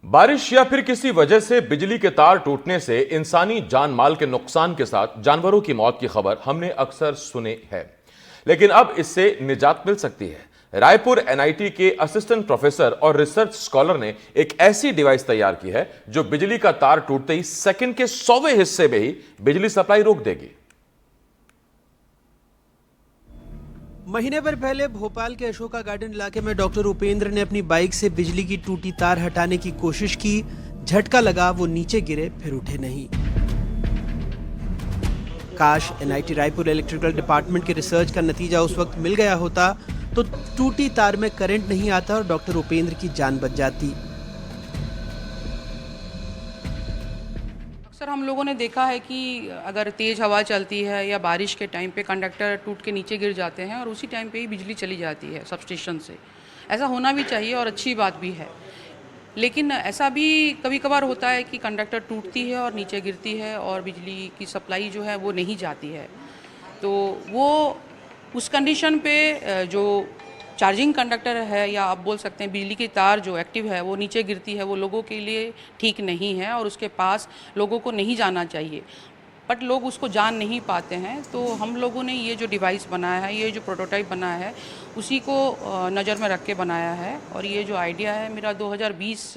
बारिश या फिर किसी वजह से बिजली के तार टूटने से इंसानी जान माल के नुकसान के साथ जानवरों की मौत की खबर हमने अक्सर सुनी है, लेकिन अब इससे निजात मिल सकती है। रायपुर एनआईटी के असिस्टेंट प्रोफेसर और रिसर्च स्कॉलर ने एक ऐसी डिवाइस तैयार की है जो बिजली का तार टूटते ही सेकंड के 100वें हिस्से में ही बिजली सप्लाई रोक देगी। महीने भर पहले भोपाल के अशोका गार्डन इलाके में डॉक्टर उपेंद्र ने अपनी बाइक से बिजली की टूटी तार हटाने की कोशिश की। झटका लगा, वो नीचे गिरे, फिर उठे नहीं। काश एनआईटी रायपुर इलेक्ट्रिकल डिपार्टमेंट के रिसर्च का नतीजा उस वक्त मिल गया होता तो टूटी तार में करंट नहीं आता और डॉक्टर उपेंद्र की जान बच जाती। अक्सर हम लोगों ने देखा है कि अगर तेज़ हवा चलती है या बारिश के टाइम पे कंडक्टर टूट के नीचे गिर जाते हैं और उसी टाइम पे ही बिजली चली जाती है सबस्टेशन से। ऐसा होना भी चाहिए और अच्छी बात भी है, लेकिन ऐसा भी कभी कभार होता है कि कंडक्टर टूटती है और नीचे गिरती है और बिजली की सप्लाई जो है वो नहीं जाती है। तो वो उस कंडीशन पे जो चार्जिंग कंडक्टर है या आप बोल सकते हैं बिजली की तार जो एक्टिव है वो नीचे गिरती है, वो लोगों के लिए ठीक नहीं है और उसके पास लोगों को नहीं जाना चाहिए, बट लोग उसको जान नहीं पाते हैं। तो हम लोगों ने ये जो डिवाइस बनाया है, ये जो प्रोटोटाइप बनाया है, उसी को नज़र में रख के बनाया है। और ये जो आइडिया है मेरा 2020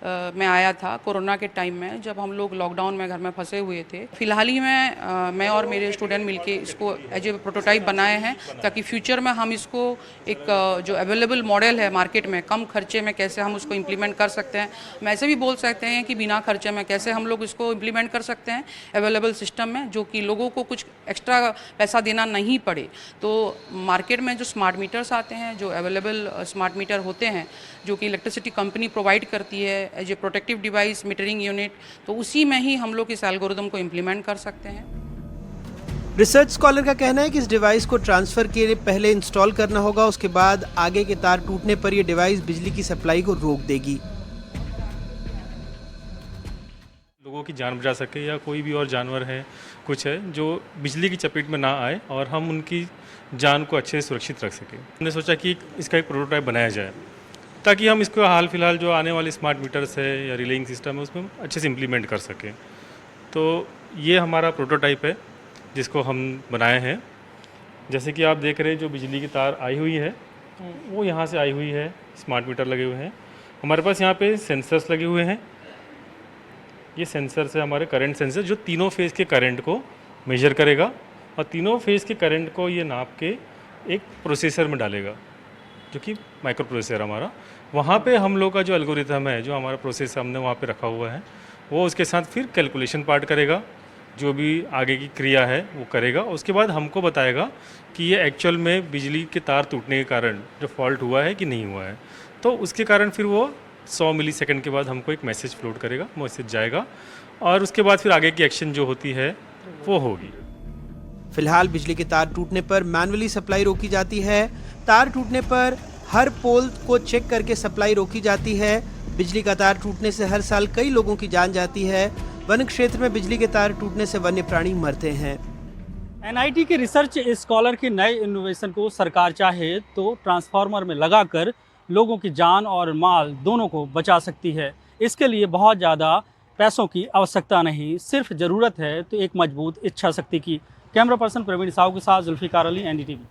में आया था, कोरोना के टाइम में, जब हम लोग लॉकडाउन में घर में फंसे हुए थे। फिलहाल ही में मैं और मेरे स्टूडेंट मिलके इसको एज ए प्रोटोटाइप बनाए हैं ताकि फ्यूचर में हम इसको एक जो अवेलेबल मॉडल है मार्केट में, कम खर्चे में कैसे हम उसको इम्प्लीमेंट कर सकते हैं। मैं ऐसे भी बोल सकते हैं कि बिना खर्चे में कैसे हम लोग इसको इम्प्लीमेंट कर सकते हैं अवेलेबल सिस्टम में, जो कि लोगों को कुछ एक्स्ट्रा पैसा देना नहीं पड़े। तो मार्केट में जो स्मार्ट मीटर्स आते हैं, जो अवेलेबल स्मार्ट मीटर होते हैं जो कि इलेक्ट्रिसिटी कंपनी प्रोवाइड करती है as a protective device metering unit, तो उसी में ही हम लोग इस एल्गोरिदम को इम्प्लीमेंट कर सकते हैं। रिसर्च स्कॉलर का कहना है कि इस डिवाइस को ट्रांसफर के लिए पहले इंस्टॉल करना होगा, उसके बाद आगे के तार टूटने पर यह डिवाइस बिजली की सप्लाई को रोक देगी। लोगों की जान बचा सके या कोई भी और जानवर है कुछ है जो बिजली की चपेट में ना आए और हम उनकी जान को अच्छे से सुरक्षित रख सकें। हमने सोचा कि इसका एक प्रोटोटाइप बनाया जाए ताकि हम इसको हाल फिलहाल जो आने वाले स्मार्ट मीटर्स है या रिलेइंग सिस्टम है उसमें अच्छे से इम्प्लीमेंट कर सकें। तो ये हमारा प्रोटोटाइप है जिसको हम बनाए हैं। जैसे कि आप देख रहे हैं जो बिजली की तार आई हुई है वो यहाँ से आई हुई है, स्मार्ट मीटर लगे हुए हैं। हमारे पास यहाँ पे सेंसर्स लगे हुए हैं। ये सेंसर है हमारे करंट सेंसर जो तीनों फेज़ के करंट को मेजर करेगा और तीनों फेज़ के करंट को ये नाप के एक प्रोसेसर में डालेगा जो कि माइक्रो प्रोसेसर हमारा। वहाँ पे हम लोग का जो एल्गोरिथम है, जो हमारा प्रोसेस हमने वहाँ पे रखा हुआ है, वो उसके साथ फिर कैलकुलेशन पार्ट करेगा, जो भी आगे की क्रिया है वो करेगा। उसके बाद हमको बताएगा कि ये एक्चुअल में बिजली के तार टूटने के कारण जो फॉल्ट हुआ है कि नहीं हुआ है। तो उसके कारण फिर वो 100 मिलीसेकंड के बाद हमको एक मैसेज फ्लोट करेगा, मैसेज जाएगा और उसके बाद फिर आगे की एक्शन जो होती है वो होगी। फिलहाल बिजली के तार टूटने पर मैन्युअली सप्लाई रोकी जाती है। तार टूटने पर हर पोल को चेक करके सप्लाई रोकी जाती है। बिजली का तार टूटने से हर साल कई लोगों की जान जाती है। वन क्षेत्र में बिजली के तार टूटने से वन्य प्राणी मरते हैं। एनआईटी के रिसर्च स्कॉलर के नए इनोवेशन को सरकार चाहे तो ट्रांसफार्मर में लगाकर लोगों की जान और माल दोनों को बचा सकती है। इसके लिए बहुत ज़्यादा पैसों की आवश्यकता नहीं, सिर्फ ज़रूरत है तो एक मजबूत इच्छा शक्ति की। कैमरा पर्सन प्रवीण साहू के साथ जुल्फिकार अली, एनडीटीवी।